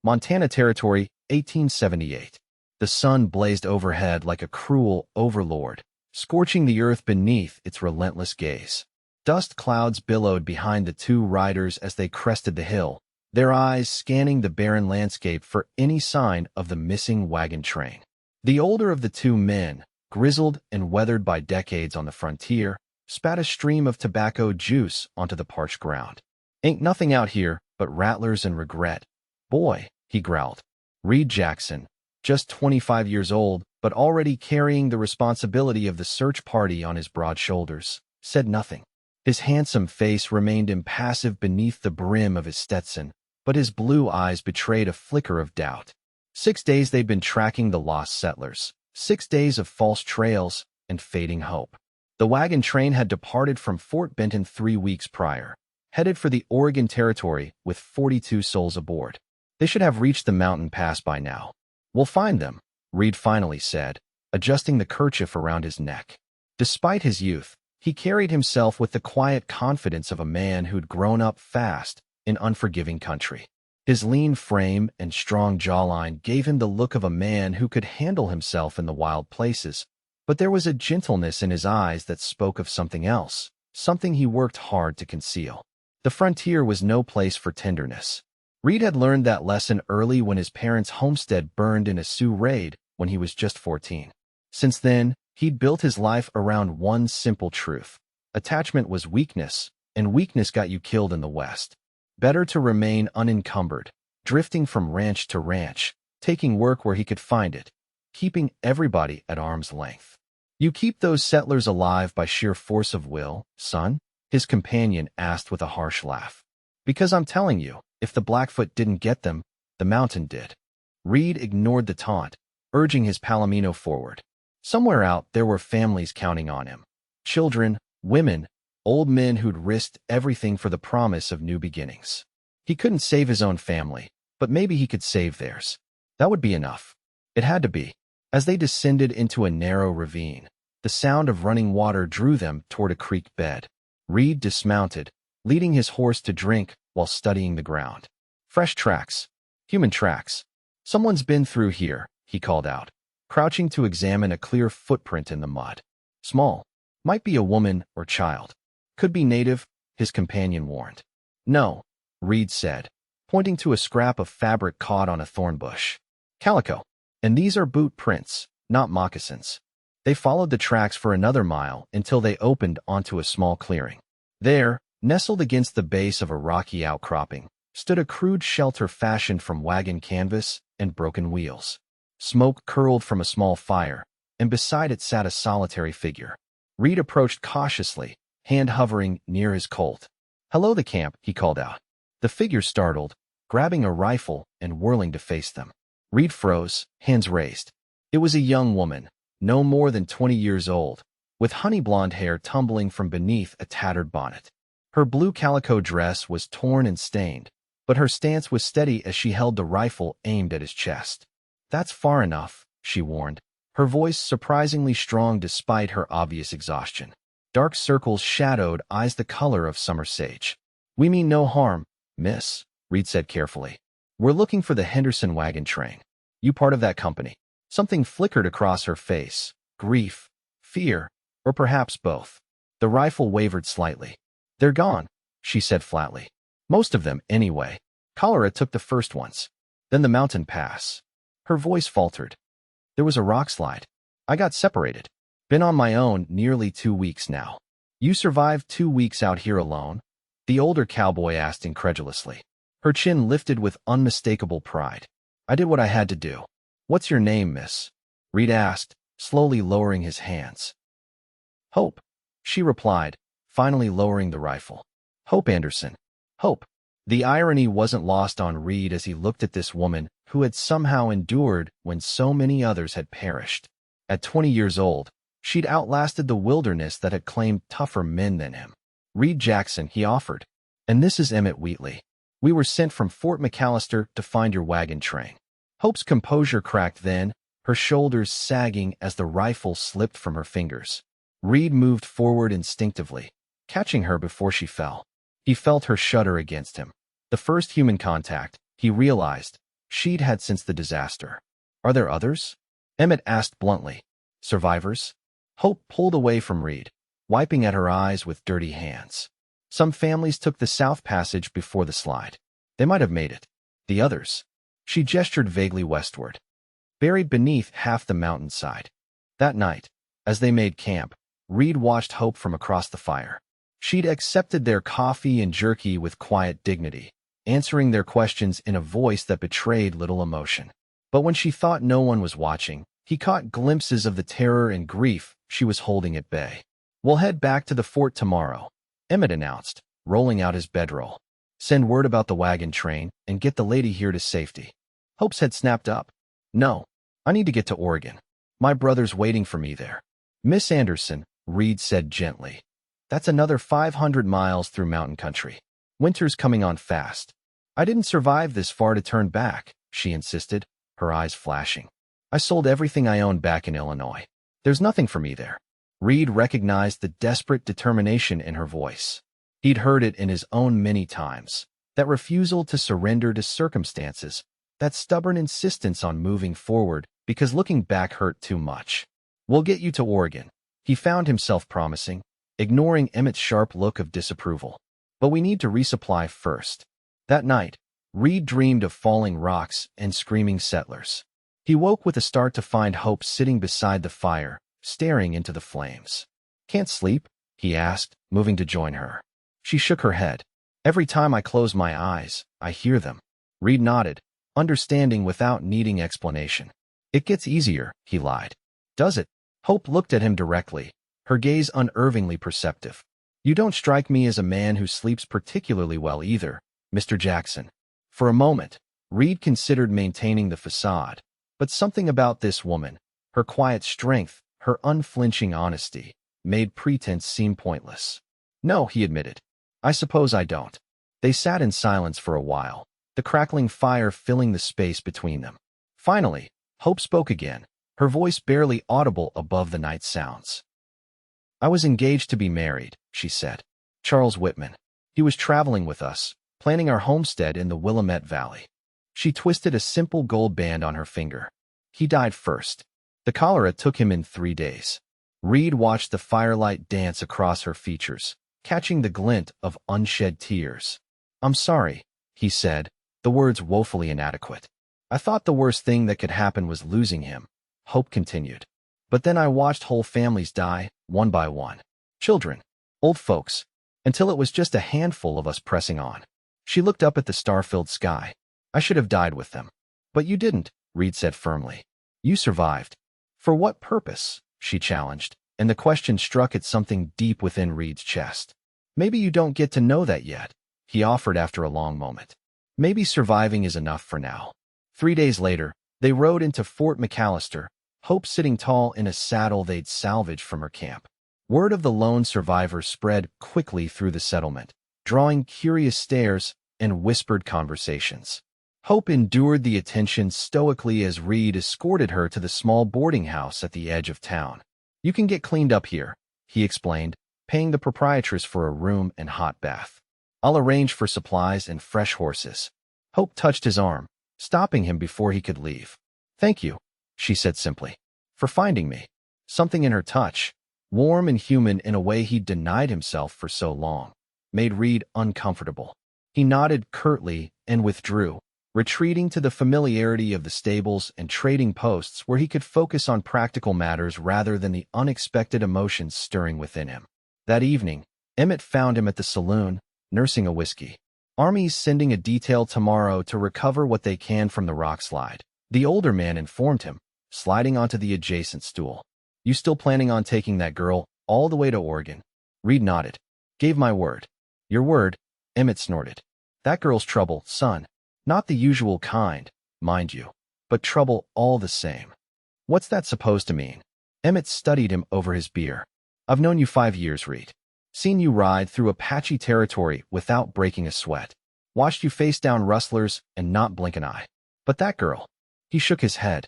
Montana Territory, 1878. The sun blazed overhead like a cruel overlord, scorching the earth beneath its relentless gaze. Dust clouds billowed behind the two riders as they crested the hill, their eyes scanning the barren landscape for any sign of the missing wagon train. The older of the two men, grizzled and weathered by decades on the frontier, spat a stream of tobacco juice onto the parched ground. "Ain't nothing out here but rattlers and regret, boy," he growled. Reed Jackson, just 25 years old, but already carrying the responsibility of the search party on his broad shoulders, said nothing. His handsome face remained impassive beneath the brim of his Stetson, but his blue eyes betrayed a flicker of doubt. 6 days they'd been tracking the lost settlers, 6 days of false trails and fading hope. The wagon train had departed from Fort Benton 3 weeks prior, headed for the Oregon Territory with 42 souls aboard. They should have reached the mountain pass by now. "We'll find them," Reed finally said, adjusting the kerchief around his neck. Despite his youth, he carried himself with the quiet confidence of a man who'd grown up fast in unforgiving country. His lean frame and strong jawline gave him the look of a man who could handle himself in the wild places, but there was a gentleness in his eyes that spoke of something else, something he worked hard to conceal. The frontier was no place for tenderness. Reed had learned that lesson early when his parents' homestead burned in a Sioux raid when he was just 14. Since then, he'd built his life around one simple truth. Attachment was weakness, and weakness got you killed in the West. Better to remain unencumbered, drifting from ranch to ranch, taking work where he could find it, keeping everybody at arm's length. "You keep those settlers alive by sheer force of will, son?" his companion asked with a harsh laugh. "Because I'm telling you, if the Blackfoot didn't get them, the mountain did." Reed ignored the taunt, urging his palomino forward. Somewhere out there were families counting on him. Children, women, old men who'd risked everything for the promise of new beginnings. He couldn't save his own family, but maybe he could save theirs. That would be enough. It had to be. As they descended into a narrow ravine, the sound of running water drew them toward a creek bed. Reed dismounted, leading his horse to drink while studying the ground. "Fresh tracks. Human tracks. Someone's been through here," he called out, crouching to examine a clear footprint in the mud. "Small. Might be a woman or child. Could be native," his companion warned. "No," Reed said, pointing to a scrap of fabric caught on a thorn bush. "Calico. And these are boot prints, not moccasins." They followed the tracks for another mile until they opened onto a small clearing. There, nestled against the base of a rocky outcropping, stood a crude shelter fashioned from wagon canvas and broken wheels. Smoke curled from a small fire, and beside it sat a solitary figure. Reed approached cautiously, hand hovering near his Colt. "Hello, the camp," he called out. The figure startled, grabbing a rifle and whirling to face them. Reed froze, hands raised. It was a young woman, no more than 20 years old, with honey blonde hair tumbling from beneath a tattered bonnet. Her blue calico dress was torn and stained, but her stance was steady as she held the rifle aimed at his chest. "That's far enough," she warned, her voice surprisingly strong despite her obvious exhaustion. Dark circles shadowed eyes the color of summer sage. "We mean no harm, miss," Reed said carefully. "We're looking for the Henderson wagon train. You part of that company?" Something flickered across her face. Grief, fear, or perhaps both. The rifle wavered slightly. "They're gone," she said flatly. "Most of them, anyway. Cholera took the first ones. Then the mountain pass." Her voice faltered. "There was a rock slide. I got separated. Been on my own nearly 2 weeks now." "You survived 2 weeks out here alone?" the older cowboy asked incredulously. Her chin lifted with unmistakable pride. "I did what I had to do." "What's your name, miss?" Reed asked, slowly lowering his hands. "Hope," she replied, finally lowering the rifle. "Hope Anderson. Hope." The irony wasn't lost on Reed as he looked at this woman who had somehow endured when so many others had perished. At 20 years old, she'd outlasted the wilderness that had claimed tougher men than him. "Reed Jackson," he offered. "And this is Emmett Wheatley. We were sent from Fort Mallister to find your wagon train." Hope's composure cracked then, her shoulders sagging as the rifle slipped from her fingers. Reed moved forward instinctively, catching her before she fell. He felt her shudder against him. The first human contact, he realized, she'd had since the disaster. Are there others? Emmett asked bluntly. Survivors? Hope pulled away from Reed, wiping at her eyes with dirty hands. Some families took the South Passage before the slide. They might have made it. The others? She gestured vaguely westward. Buried beneath half the mountainside. That night, as they made camp, Reed watched Hope from across the fire. She'd accepted their coffee and jerky with quiet dignity, answering their questions in a voice that betrayed little emotion. But when she thought no one was watching, he caught glimpses of the terror and grief she was holding at bay. We'll head back to the fort tomorrow, Emmett announced, rolling out his bedroll. Send word about the wagon train and get the lady here to safety. Hope's head snapped up. No, I need to get to Oregon. My brother's waiting for me there. Miss Anderson, Reed said gently. That's another 500 miles through mountain country. Winter's coming on fast. I didn't survive this far to turn back, she insisted, her eyes flashing. I sold everything I owned back in Illinois. There's nothing for me there. Reed recognized the desperate determination in her voice. He'd heard it in his own many times. That refusal to surrender to circumstances, that stubborn insistence on moving forward because looking back hurt too much. We'll get you to Oregon, he found himself promising, ignoring Emmett's sharp look of disapproval. But we need to resupply first. That night, Reed dreamed of falling rocks and screaming settlers. He woke with a start to find Hope sitting beside the fire, staring into the flames. Can't sleep? He asked, moving to join her. She shook her head. Every time I close my eyes, I hear them. Reed nodded, understanding without needing explanation. It gets easier, he lied. Does it? Hope looked at him directly, her gaze unervingly perceptive. You don't strike me as a man who sleeps particularly well either, Mr. Jackson. For a moment, Reed considered maintaining the facade, but something about this woman, her quiet strength, her unflinching honesty, made pretense seem pointless. No, he admitted. I suppose I don't. They sat in silence for a while, the crackling fire filling the space between them. Finally, Hope spoke again, her voice barely audible above the night sounds. I was engaged to be married, she said. Charles Whitman. He was traveling with us, planning our homestead in the Willamette Valley. She twisted a simple gold band on her finger. He died first. The cholera took him in 3 days. Reed watched the firelight dance across her features, catching the glint of unshed tears. I'm sorry, he said, the words woefully inadequate. I thought the worst thing that could happen was losing him, Hope continued. But then I watched whole families die, one by one. Children, old folks, until it was just a handful of us pressing on. She looked up at the star-filled sky. I should have died with them. But you didn't, Reed said firmly. You survived. For what purpose? She challenged, and the question struck at something deep within Reed's chest. Maybe you don't get to know that yet, he offered after a long moment. Maybe surviving is enough for now. 3 days later, they rode into Fort Mallister, Hope sitting tall in a saddle they'd salvaged from her camp. Word of the lone survivor spread quickly through the settlement, drawing curious stares and whispered conversations. Hope endured the attention stoically as Reed escorted her to the small boarding house at the edge of town. You can get cleaned up here, he explained, paying the proprietress for a room and hot bath. I'll arrange for supplies and fresh horses. Hope touched his arm, stopping him before he could leave. Thank you, she said simply, for finding me. Something in her touch, warm and human in a way he'd denied himself for so long, made Reed uncomfortable. He nodded curtly and withdrew, retreating to the familiarity of the stables and trading posts where he could focus on practical matters rather than the unexpected emotions stirring within him. That evening, Emmett found him at the saloon, nursing a whiskey. Army's sending a detail tomorrow to recover what they can from the rock slide, the older man informed him, sliding onto the adjacent stool. You still planning on taking that girl all the way to Oregon? Reed nodded. Gave my word. Your word? Emmett snorted. That girl's trouble, son. Not the usual kind, mind you, but trouble all the same. What's that supposed to mean? Emmett studied him over his beer. I've known you 5 years, Reed. Seen you ride through Apache territory without breaking a sweat. Watched you face down rustlers and not blink an eye. But that girl. He shook his head.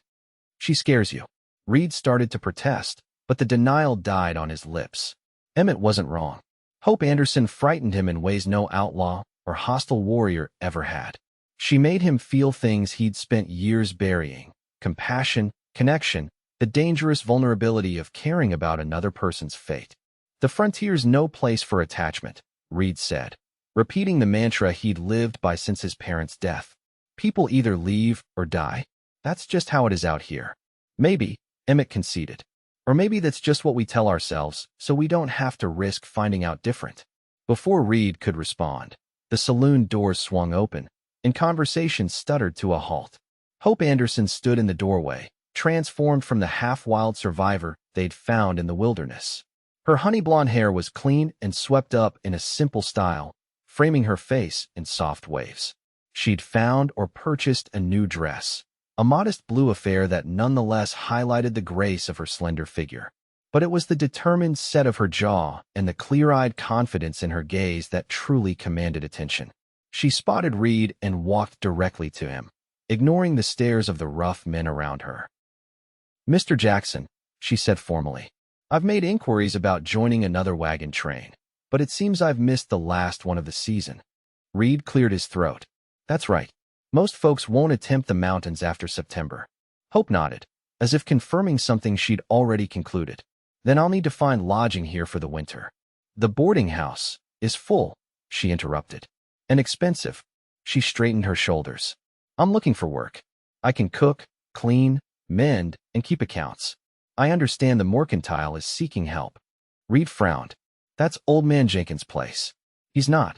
She scares you. Reed started to protest, but the denial died on his lips. Emmett wasn't wrong. Hope Anderson frightened him in ways no outlaw or hostile warrior ever had. She made him feel things he'd spent years burying: compassion, connection, the dangerous vulnerability of caring about another person's fate. The frontier's no place for attachment, Reed said, repeating the mantra he'd lived by since his parents' death. People either leave or die. That's just how it is out here. Maybe, Emmett conceded. Or maybe that's just what we tell ourselves, so we don't have to risk finding out different. Before Reed could respond, the saloon doors swung open, and conversation stuttered to a halt. Hope Anderson stood in the doorway, transformed from the half-wild survivor they'd found in the wilderness. Her honey-blonde hair was clean and swept up in a simple style, framing her face in soft waves. She'd found or purchased a new dress, a modest blue affair that nonetheless highlighted the grace of her slender figure. But it was the determined set of her jaw and the clear-eyed confidence in her gaze that truly commanded attention. She spotted Reed and walked directly to him, ignoring the stares of the rough men around her. "Mr. Jackson," she said formally, "I've made inquiries about joining another wagon train, but it seems I've missed the last one of the season." Reed cleared his throat. "That's right. Most folks won't attempt the mountains after September." Hope nodded, as if confirming something she'd already concluded. "Then I'll need to find lodging here for the winter." "The boarding house is full," she interrupted. "And expensive." She straightened her shoulders. "I'm looking for work. I can cook, clean, mend, and keep accounts. I understand the mercantile is seeking help." Reed frowned. "That's Old Man Jenkins' place." "He's not.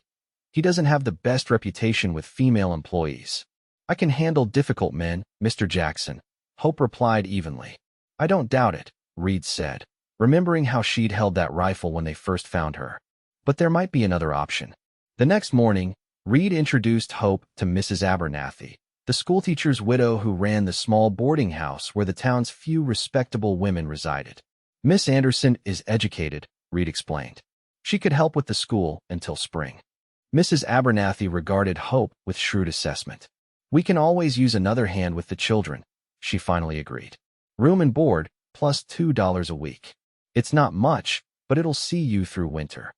He doesn't have the best reputation with female employees." "I can handle difficult men, Mr. Jackson," Hope replied evenly. "I don't doubt it," Reed said, remembering how she'd held that rifle when they first found her. "But there might be another option." The next morning, Reed introduced Hope to Mrs. Abernathy, the schoolteacher's widow who ran the small boarding house where the town's few respectable women resided. "Miss Anderson is educated," Reed explained. "She could help with the school until spring." Mrs. Abernathy regarded Hope with shrewd assessment. "We can always use another hand with the children," she finally agreed. "Room and board, plus $2 a week. It's not much, but it'll see you through winter."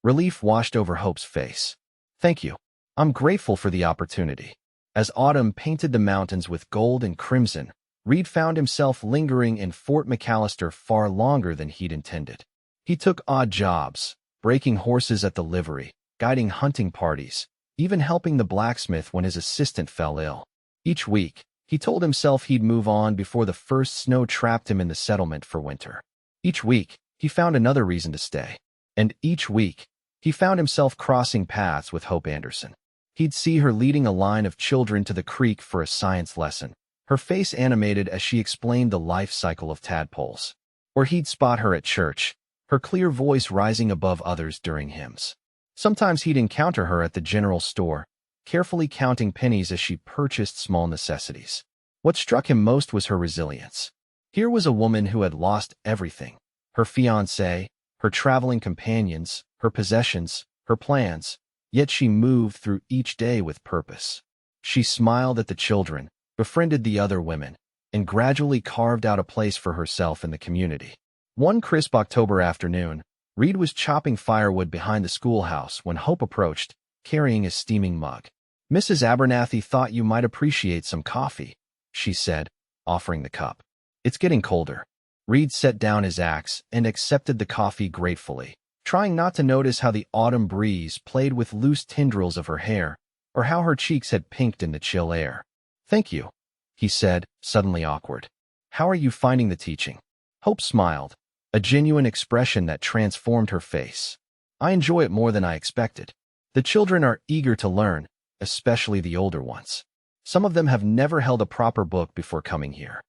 Relief washed over Hope's face. "Thank you. I'm grateful for the opportunity." As autumn painted the mountains with gold and crimson, Reed found himself lingering in Fort Mallister far longer than he'd intended. He took odd jobs, breaking horses at the livery, guiding hunting parties, even helping the blacksmith when his assistant fell ill. Each week, he told himself he'd move on before the first snow trapped him in the settlement for winter. Each week, he found another reason to stay. And each week, he found himself crossing paths with Hope Anderson. He'd see her leading a line of children to the creek for a science lesson, her face animated as she explained the life cycle of tadpoles. Or he'd spot her at church, her clear voice rising above others during hymns. Sometimes he'd encounter her at the general store, carefully counting pennies as she purchased small necessities. What struck him most was her resilience. Here was a woman who had lost everything: her fiancé, her traveling companions, her possessions, her plans, yet she moved through each day with purpose. She smiled at the children, befriended the other women, and gradually carved out a place for herself in the community. One crisp October afternoon, Reed was chopping firewood behind the schoolhouse when Hope approached, carrying a steaming mug. "Mrs. Abernathy thought you might appreciate some coffee," she said, offering the cup. "It's getting colder." Reed set down his axe and accepted the coffee gratefully, trying not to notice how the autumn breeze played with loose tendrils of her hair, or how her cheeks had pinked in the chill air. "Thank you," he said, suddenly awkward. "How are you finding the teaching?" Hope smiled, a genuine expression that transformed her face. "I enjoy it more than I expected. The children are eager to learn, especially the older ones. Some of them have never held a proper book before coming here."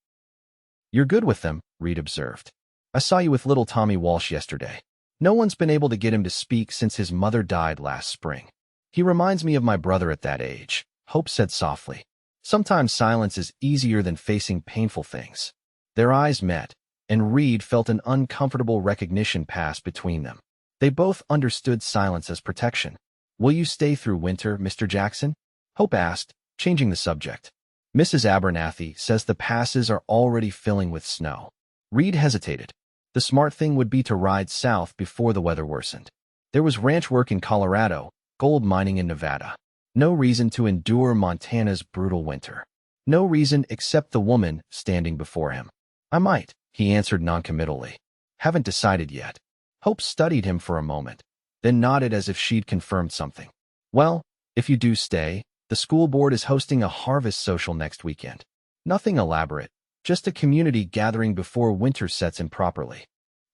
"You're good with them," Reed observed. "I saw you with little Tommy Walsh yesterday. No one's been able to get him to speak since his mother died last spring." "He reminds me of my brother at that age," Hope said softly. "Sometimes silence is easier than facing painful things." Their eyes met, and Reed felt an uncomfortable recognition pass between them. They both understood silence as protection. "Will you stay through winter, Mr. Jackson?" Hope asked, changing the subject. "Mrs. Abernathy says the passes are already filling with snow." Reed hesitated. The smart thing would be to ride south before the weather worsened. There was ranch work in Colorado, gold mining in Nevada. No reason to endure Montana's brutal winter. No reason except the woman standing before him. I might, he answered noncommittally. Haven't decided yet. Hope studied him for a moment, then nodded as if she'd confirmed something. Well, if you do stay, the school board is hosting a harvest social next weekend. Nothing elaborate, just a community gathering before winter sets in properly.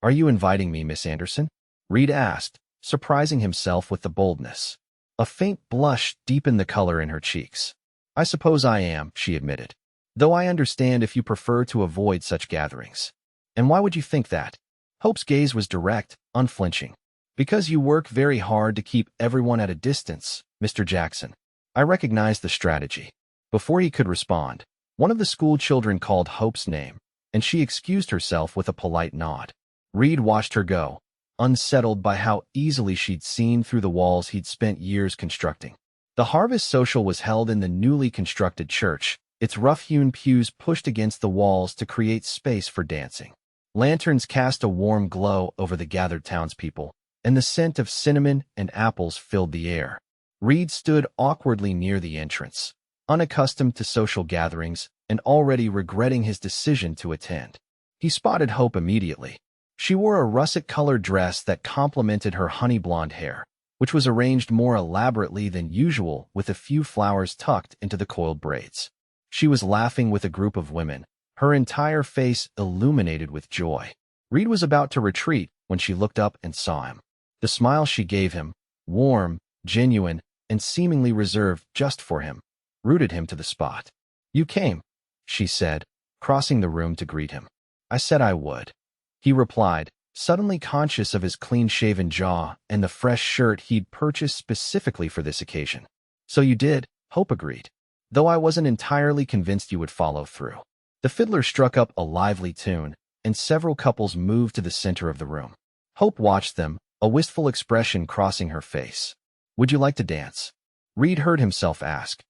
Are you inviting me, Miss Anderson? Reed asked, surprising himself with the boldness. A faint blush deepened the color in her cheeks. I suppose I am, she admitted. Though I understand if you prefer to avoid such gatherings. And why would you think that? Hope's gaze was direct, unflinching. Because you work very hard to keep everyone at a distance, Mr. Jackson. I recognized the strategy. Before he could respond, one of the school children called Hope's name, and she excused herself with a polite nod. Reed watched her go, unsettled by how easily she'd seen through the walls he'd spent years constructing. The harvest social was held in the newly constructed church, its rough-hewn pews pushed against the walls to create space for dancing. Lanterns cast a warm glow over the gathered townspeople, and the scent of cinnamon and apples filled the air. Reed stood awkwardly near the entrance, unaccustomed to social gatherings and already regretting his decision to attend. He spotted Hope immediately. She wore a russet-colored dress that complemented her honey-blonde hair, which was arranged more elaborately than usual with a few flowers tucked into the coiled braids. She was laughing with a group of women, her entire face illuminated with joy. Reed was about to retreat when she looked up and saw him. The smile she gave him, warm, genuine, and seemingly reserved just for him, rooted him to the spot. You came, she said, crossing the room to greet him. I said I would. He replied, suddenly conscious of his clean-shaven jaw and the fresh shirt he'd purchased specifically for this occasion. So you did, Hope agreed, though I wasn't entirely convinced you would follow through. The fiddler struck up a lively tune, and several couples moved to the center of the room. Hope watched them, a wistful expression crossing her face. Would you like to dance? Reed heard himself ask.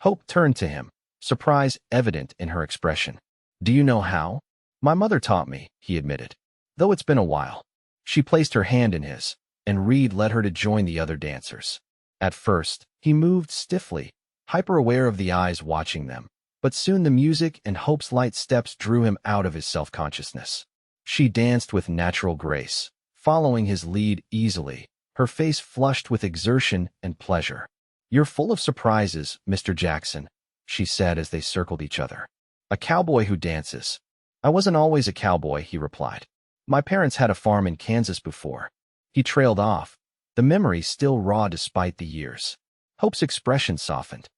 Hope turned to him, surprise evident in her expression. Do you know how? My mother taught me, he admitted, though it's been a while. She placed her hand in his, and Reed led her to join the other dancers. At first, he moved stiffly, hyper-aware of the eyes watching them, but soon the music and Hope's light steps drew him out of his self-consciousness. She danced with natural grace, following his lead easily, her face flushed with exertion and pleasure. You're full of surprises, Mr. Jackson, she said as they circled each other. A cowboy who dances. I wasn't always a cowboy, he replied. My parents had a farm in Kansas before. He trailed off, the memory still raw despite the years. Hope's expression softened.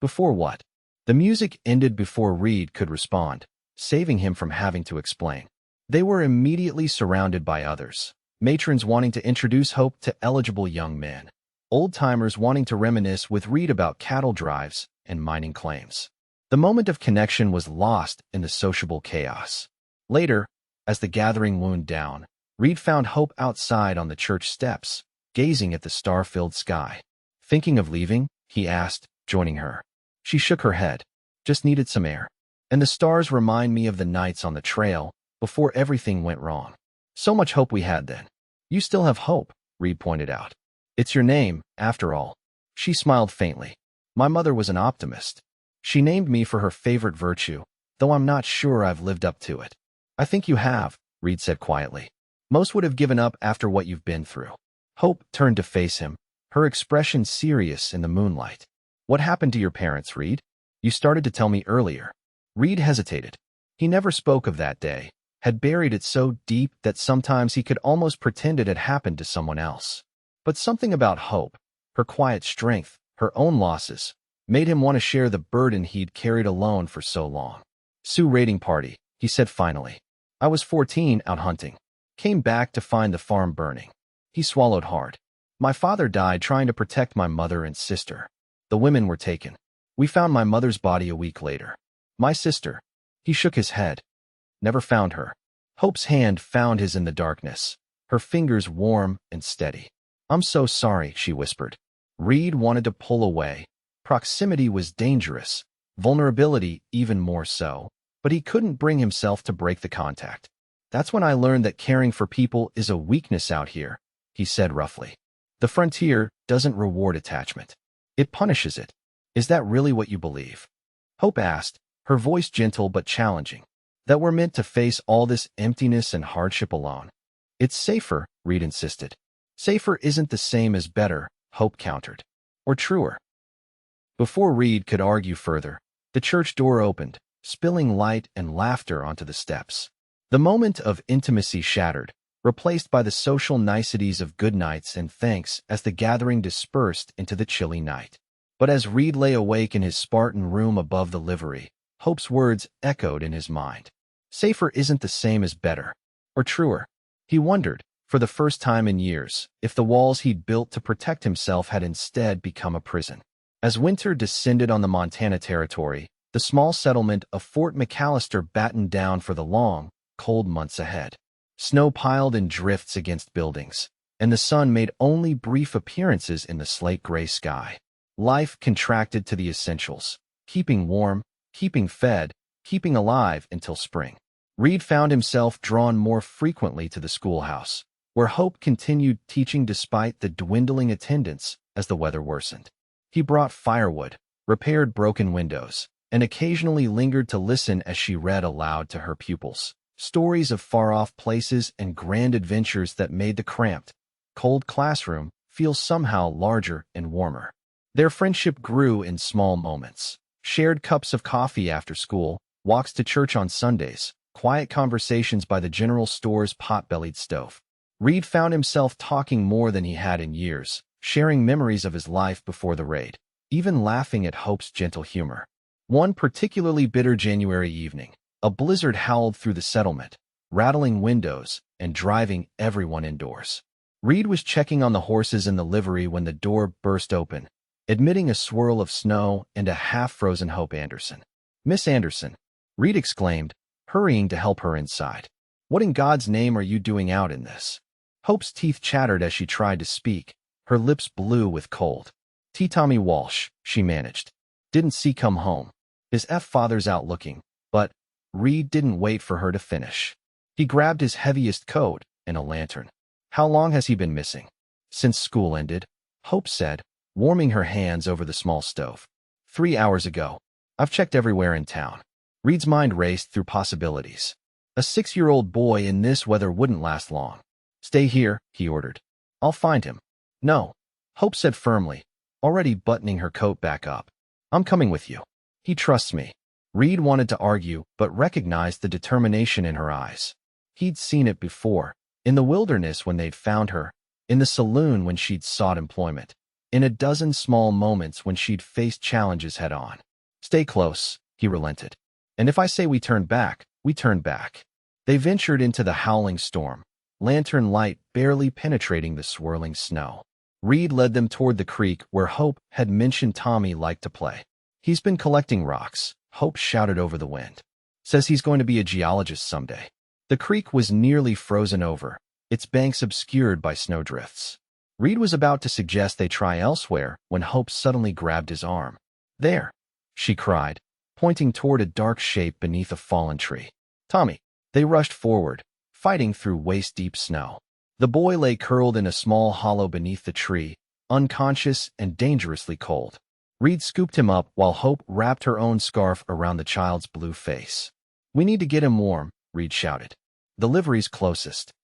Before what? The music ended before Reed could respond, saving him from having to explain. They were immediately surrounded by others, matrons wanting to introduce Hope to eligible young men, old-timers wanting to reminisce with Reed about cattle drives and mining claims. The moment of connection was lost in the sociable chaos. Later, as the gathering wound down, Reed found Hope outside on the church steps, gazing at the star-filled sky. Thinking of leaving? He asked, joining her. She shook her head. Just needed some air. And the stars remind me of the nights on the trail, before everything went wrong. So much hope we had then. You still have hope, Reed pointed out. It's your name, after all. She smiled faintly. My mother was an optimist. She named me for her favorite virtue, though I'm not sure I've lived up to it. I think you have, Reed said quietly. Most would have given up after what you've been through. Hope turned to face him, her expression serious in the moonlight. What happened to your parents, Reed? You started to tell me earlier. Reed hesitated. He never spoke of that day, had buried it so deep that sometimes he could almost pretend it had happened to someone else. But something about Hope, her quiet strength, her own losses, made him want to share the burden he'd carried alone for so long. Sioux raiding party, he said finally. I was 14 out hunting. Came back to find the farm burning. He swallowed hard. My father died trying to protect my mother and sister. The women were taken. We found my mother's body a week later. My sister. He shook his head. Never found her. Hope's hand found his in the darkness, her fingers warm and steady. I'm so sorry, she whispered. Reed wanted to pull away. Proximity was dangerous, vulnerability even more so, but he couldn't bring himself to break the contact. That's when I learned that caring for people is a weakness out here, he said roughly. The frontier doesn't reward attachment. It punishes it. Is that really what you believe? Hope asked, her voice gentle but challenging. That we're meant to face all this emptiness and hardship alone. It's safer, Reed insisted. Safer isn't the same as better, Hope countered. Or truer. Before Reed could argue further, the church door opened, spilling light and laughter onto the steps. The moment of intimacy shattered, replaced by the social niceties of goodnights and thanks as the gathering dispersed into the chilly night. But as Reed lay awake in his Spartan room above the livery, Hope's words echoed in his mind. Safer isn't the same as better. Or truer. He wondered, for the first time in years, if the walls he'd built to protect himself had instead become a prison. As winter descended on the Montana Territory, the small settlement of Fort Mallister battened down for the long, cold months ahead. Snow piled in drifts against buildings, and the sun made only brief appearances in the slate-gray sky. Life contracted to the essentials, keeping warm, keeping fed, keeping alive until spring. Reed found himself drawn more frequently to the schoolhouse, where Hope continued teaching despite the dwindling attendance as the weather worsened. He brought firewood, repaired broken windows, and occasionally lingered to listen as she read aloud to her pupils, stories of far-off places and grand adventures that made the cramped, cold classroom feel somehow larger and warmer. Their friendship grew in small moments. Shared cups of coffee after school, walks to church on Sundays, quiet conversations by the general store's pot-bellied stove. Reed found himself talking more than he had in years, sharing memories of his life before the raid, even laughing at Hope's gentle humor. One particularly bitter January evening, a blizzard howled through the settlement, rattling windows and driving everyone indoors. Reed was checking on the horses in the livery when the door burst open, admitting a swirl of snow and a half-frozen Hope Anderson. "Miss Anderson," Reed exclaimed, hurrying to help her inside. "What in God's name are you doing out in this?" Hope's teeth chattered as she tried to speak, her lips blue with cold. "T. Tommy Walsh," she managed. "Didn't see come home. His father's out looking." But Reed didn't wait for her to finish. He grabbed his heaviest coat and a lantern. "How long has he been missing?" "Since school ended," Hope said, warming her hands over the small stove. 3 hours ago. I've checked everywhere in town." Reed's mind raced through possibilities. A 6-year-old boy in this weather wouldn't last long. "Stay here," he ordered. "I'll find him." "No," Hope said firmly, already buttoning her coat back up. "I'm coming with you. He trusts me." Reed wanted to argue, but recognized the determination in her eyes. He'd seen it before, in the wilderness when they'd found her, in the saloon when she'd sought employment, in a dozen small moments when she'd faced challenges head-on. "Stay close," he relented. "And if I say we turn back, we turn back." They ventured into the howling storm, lantern light barely penetrating the swirling snow. Reed led them toward the creek where Hope had mentioned Tommy liked to play. "He's been collecting rocks," Hope shouted over the wind. "Says he's going to be a geologist someday." The creek was nearly frozen over, its banks obscured by snowdrifts. Reed was about to suggest they try elsewhere when Hope suddenly grabbed his arm. "There," she cried, pointing toward a dark shape beneath a fallen tree. "Tommy." They rushed forward, fighting through waist-deep snow. The boy lay curled in a small hollow beneath the tree, unconscious and dangerously cold. Reed scooped him up while Hope wrapped her own scarf around the child's blue face. "We need to get him warm," Reed shouted. "The livery's closest."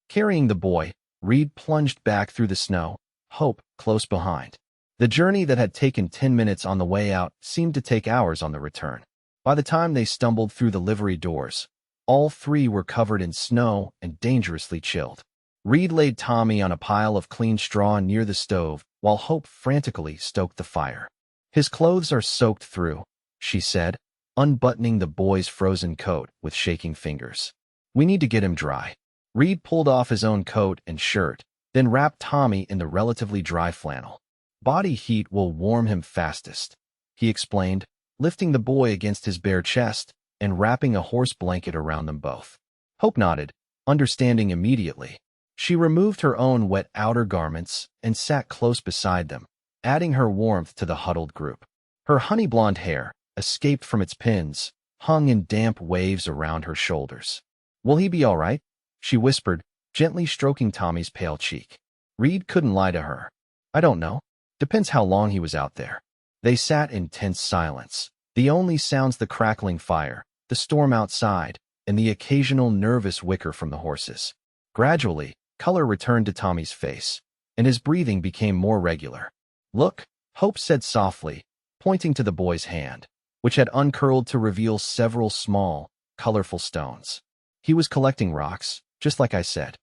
Carrying the boy, Reed plunged back through the snow, Hope close behind. The journey that had taken 10 minutes on the way out seemed to take hours on the return. By the time they stumbled through the livery doors, all three were covered in snow and dangerously chilled. Reed laid Tommy on a pile of clean straw near the stove, while Hope frantically stoked the fire. "His clothes are soaked through," she said, unbuttoning the boy's frozen coat with shaking fingers. "We need to get him dry." Reed pulled off his own coat and shirt, then wrapped Tommy in the relatively dry flannel. "Body heat will warm him fastest," he explained, lifting the boy against his bare chest and wrapping a horse blanket around them both. Hope nodded, understanding immediately. She removed her own wet outer garments and sat close beside them, adding her warmth to the huddled group. Her honey-blonde hair, escaped from its pins, hung in damp waves around her shoulders. "Will he be all right?" she whispered, gently stroking Tommy's pale cheek. Reed couldn't lie to her. "I don't know." Depends how long he was out there. They sat in tense silence. The only sounds the crackling fire, the storm outside, and the occasional nervous whicker from the horses. Gradually, color returned to Tommy's face, and his breathing became more regular. "Look," Hope said softly, pointing to the boy's hand, which had uncurled to reveal several small, colorful stones. "He was collecting rocks, just like I said."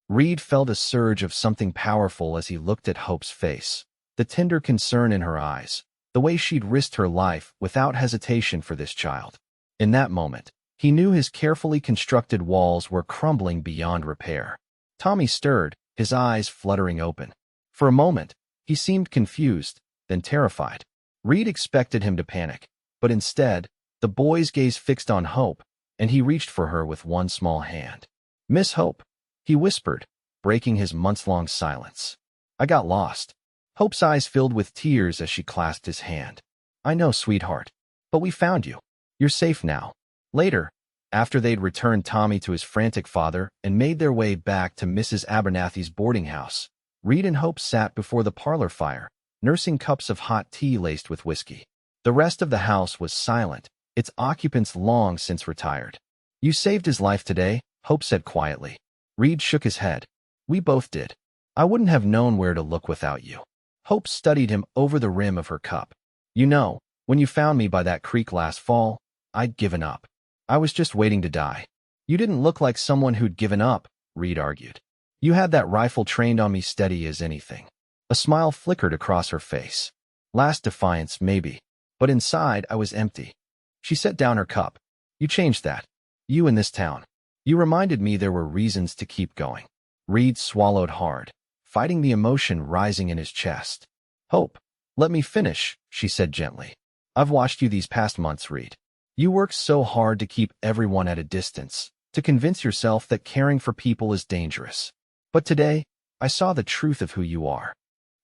Reed felt a surge of something powerful as he looked at Hope's face, the tender concern in her eyes, the way she'd risked her life without hesitation for this child. In that moment, he knew his carefully constructed walls were crumbling beyond repair. Tommy stirred, his eyes fluttering open. For a moment, he seemed confused, then terrified. Reed expected him to panic, but instead, the boy's gaze fixed on Hope, and he reached for her with one small hand. "Miss Hope," he whispered, breaking his months-long silence. "I got lost." Hope's eyes filled with tears as she clasped his hand. "I know, sweetheart. But we found you. You're safe now." Later, after they'd returned Tommy to his frantic father and made their way back to Mrs. Abernathy's boarding house, Reed and Hope sat before the parlor fire, nursing cups of hot tea laced with whiskey. The rest of the house was silent, its occupants long since retired. "You saved his life today," Hope said quietly. Reed shook his head. "We both did. I wouldn't have known where to look without you." Hope studied him over the rim of her cup. "You know, when you found me by that creek last fall, I'd given up. I was just waiting to die." "You didn't look like someone who'd given up," Reed argued. "You had that rifle trained on me steady as anything." A smile flickered across her face. "Last defiance, maybe. But inside, I was empty." She set down her cup. "You changed that. You in this town. You reminded me there were reasons to keep going." Reed swallowed hard, fighting the emotion rising in his chest. "Hope, let me finish," she said gently. "I've watched you these past months, Reed. You worked so hard to keep everyone at a distance, to convince yourself that caring for people is dangerous. But today, I saw the truth of who you are."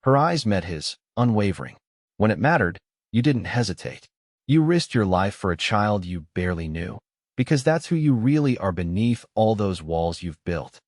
Her eyes met his, unwavering. "When it mattered, you didn't hesitate. You risked your life for a child you barely knew, because that's who you really are beneath all those walls you've built."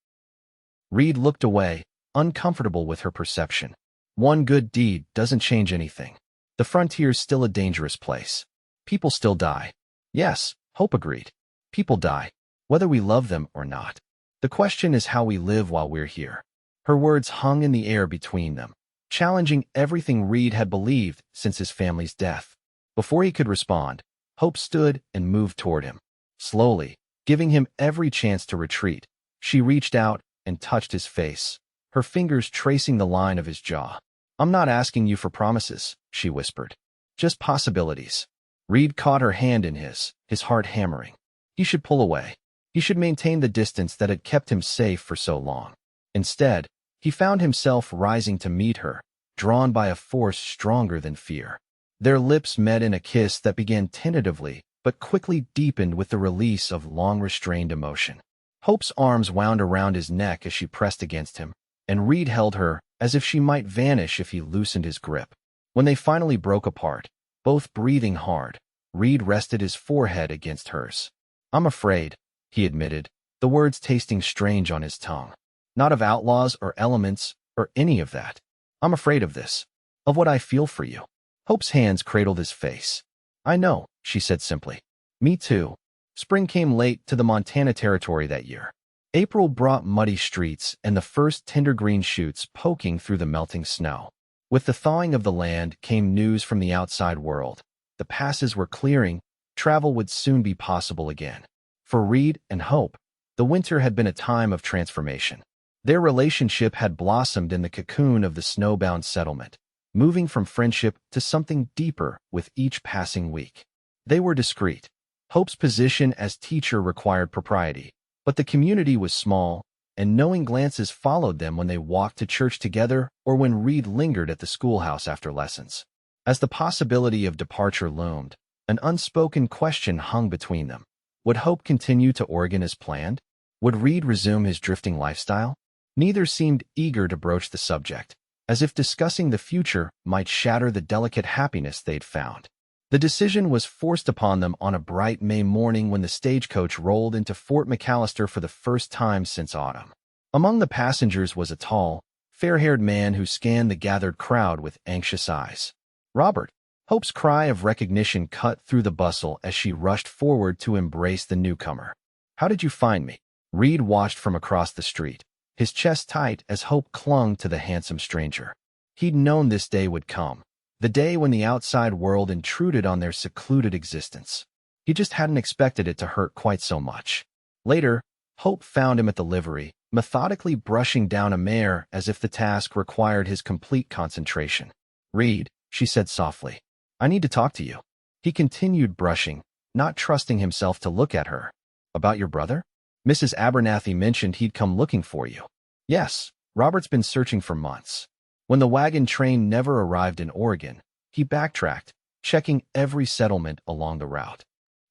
Reed looked away, uncomfortable with her perception. One good deed doesn't change anything. The frontier's still a dangerous place. People still die. "Yes," Hope agreed. "People die, whether we love them or not. The question is how we live while we're here." Her words hung in the air between them, challenging everything Reed had believed since his family's death. Before he could respond, Hope stood and moved toward him. Slowly, giving him every chance to retreat, she reached out and touched his face, her fingers tracing the line of his jaw. "I'm not asking you for promises," she whispered. "Just possibilities." Reed caught her hand in his heart hammering. He should pull away. He should maintain the distance that had kept him safe for so long. Instead, he found himself rising to meet her, drawn by a force stronger than fear. Their lips met in a kiss that began tentatively, but quickly deepened with the release of long-restrained emotion. Hope's arms wound around his neck as she pressed against him, and Reed held her as if she might vanish if he loosened his grip. When they finally broke apart, both breathing hard, Reed rested his forehead against hers. "I'm afraid," he admitted, the words tasting strange on his tongue. "Not of outlaws or elements or any of that. I'm afraid of this, of what I feel for you." Hope's hands cradled his face. "I know," she said simply. "Me too." Spring came late to the Montana Territory that year. April brought muddy streets and the first tender green shoots poking through the melting snow. With the thawing of the land came news from the outside world. The passes were clearing, travel would soon be possible again. For Reed and Hope, the winter had been a time of transformation. Their relationship had blossomed in the cocoon of the snowbound settlement, moving from friendship to something deeper with each passing week. They were discreet. Hope's position as teacher required propriety, but the community was small, and knowing glances followed them when they walked to church together or when Reed lingered at the schoolhouse after lessons. As the possibility of departure loomed, an unspoken question hung between them. Would Hope continue to Oregon as planned? Would Reed resume his drifting lifestyle? Neither seemed eager to broach the subject, as if discussing the future might shatter the delicate happiness they'd found. The decision was forced upon them on a bright May morning when the stagecoach rolled into Fort Mallister for the first time since autumn. Among the passengers was a tall, fair-haired man who scanned the gathered crowd with anxious eyes. Robert. Hope's cry of recognition cut through the bustle as she rushed forward to embrace the newcomer. How did you find me? Reed watched from across the street, his chest tight as Hope clung to the handsome stranger. He'd known this day would come, the day when the outside world intruded on their secluded existence. He just hadn't expected it to hurt quite so much. Later, Hope found him at the livery, methodically brushing down a mare as if the task required his complete concentration. Reed, she said softly, I need to talk to you. He continued brushing, not trusting himself to look at her. About your brother? Mrs. Abernathy mentioned he'd come looking for you. Yes, Robert's been searching for months. When the wagon train never arrived in Oregon, he backtracked, checking every settlement along the route.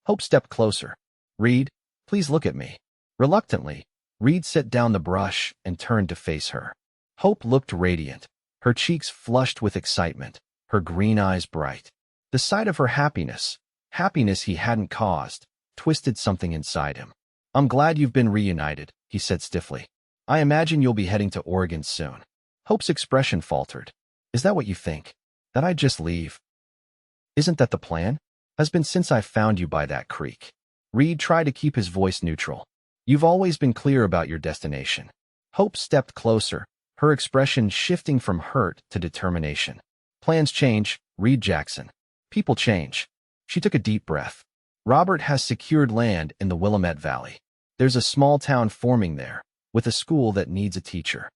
Hope stepped closer. Reed, please look at me. Reluctantly, Reed set down the brush and turned to face her. Hope looked radiant, her cheeks flushed with excitement, her green eyes bright. The sight of her happiness he hadn't caused, twisted something inside him. I'm glad you've been reunited, he said stiffly. I imagine you'll be heading to Oregon soon. Hope's expression faltered. Is that what you think? That I'd just leave? Isn't that the plan? Has been since I found you by that creek. Reed tried to keep his voice neutral. You've always been clear about your destination. Hope stepped closer, her expression shifting from hurt to determination. Plans change, Reed Jackson. People change. She took a deep breath. Robert has secured land in the Willamette Valley. There's a small town forming there, with a school that needs a teacher.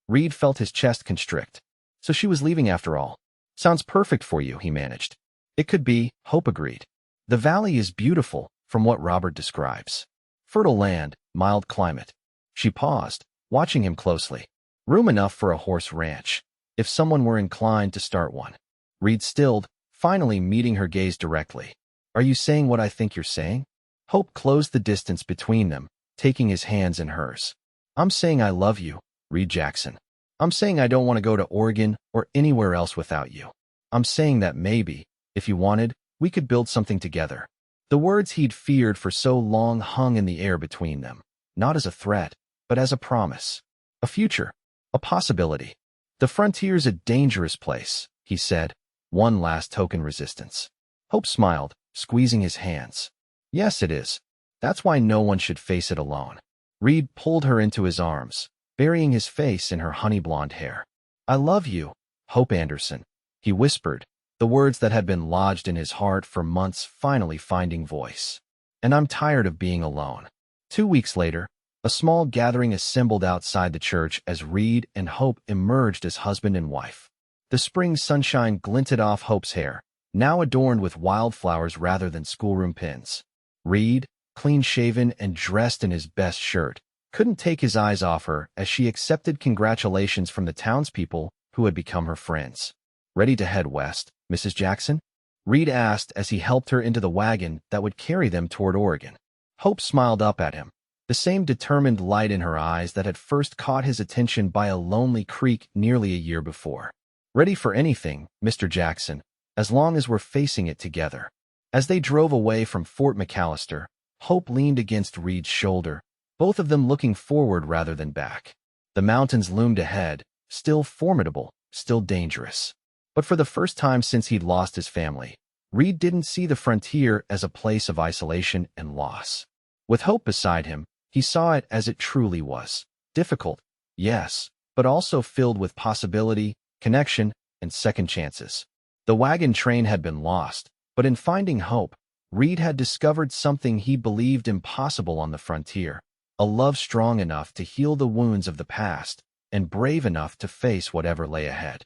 Reed felt his chest constrict. So she was leaving after all. Sounds perfect for you, he managed. It could be, Hope agreed. The valley is beautiful, from what Robert describes. Fertile land, mild climate. She paused, watching him closely. Room enough for a horse ranch, if someone were inclined to start one. Reed stilled, finally meeting her gaze directly. Are you saying what I think you're saying? Hope closed the distance between them, taking his hands in hers. I'm saying I love you, Reed Jackson. I'm saying I don't want to go to Oregon or anywhere else without you. I'm saying that maybe, if you wanted, we could build something together. The words he'd feared for so long hung in the air between them, not as a threat, but as a promise. A future, a possibility. The frontier's a dangerous place, he said, one last token resistance. Hope smiled, squeezing his hands. Yes, it is. That's why no one should face it alone. Reed pulled her into his arms, burying his face in her honey-blonde hair. I love you, Hope Anderson, he whispered, the words that had been lodged in his heart for months finally finding voice. And I'm tired of being alone. 2 weeks later, a small gathering assembled outside the church as Reed and Hope emerged as husband and wife. The spring sunshine glinted off Hope's hair, now adorned with wildflowers rather than schoolroom pins. Reed, clean-shaven and dressed in his best shirt, couldn't take his eyes off her as she accepted congratulations from the townspeople who had become her friends. Ready to head west, Mrs. Jackson? Reed asked as he helped her into the wagon that would carry them toward Oregon. Hope smiled up at him, the same determined light in her eyes that had first caught his attention by a lonely creek nearly a year before. Ready for anything, Mr. Jackson, as long as we're facing it together. As they drove away from Fort Mallister, Hope leaned against Reed's shoulder, both of them looking forward rather than back. The mountains loomed ahead, still formidable, still dangerous. But for the first time since he'd lost his family, Reed didn't see the frontier as a place of isolation and loss. With Hope beside him, he saw it as it truly was. Difficult, yes, but also filled with possibility, connection, and second chances. The wagon train had been lost, but in finding Hope, Reed had discovered something he believed impossible on the frontier, a love strong enough to heal the wounds of the past and brave enough to face whatever lay ahead.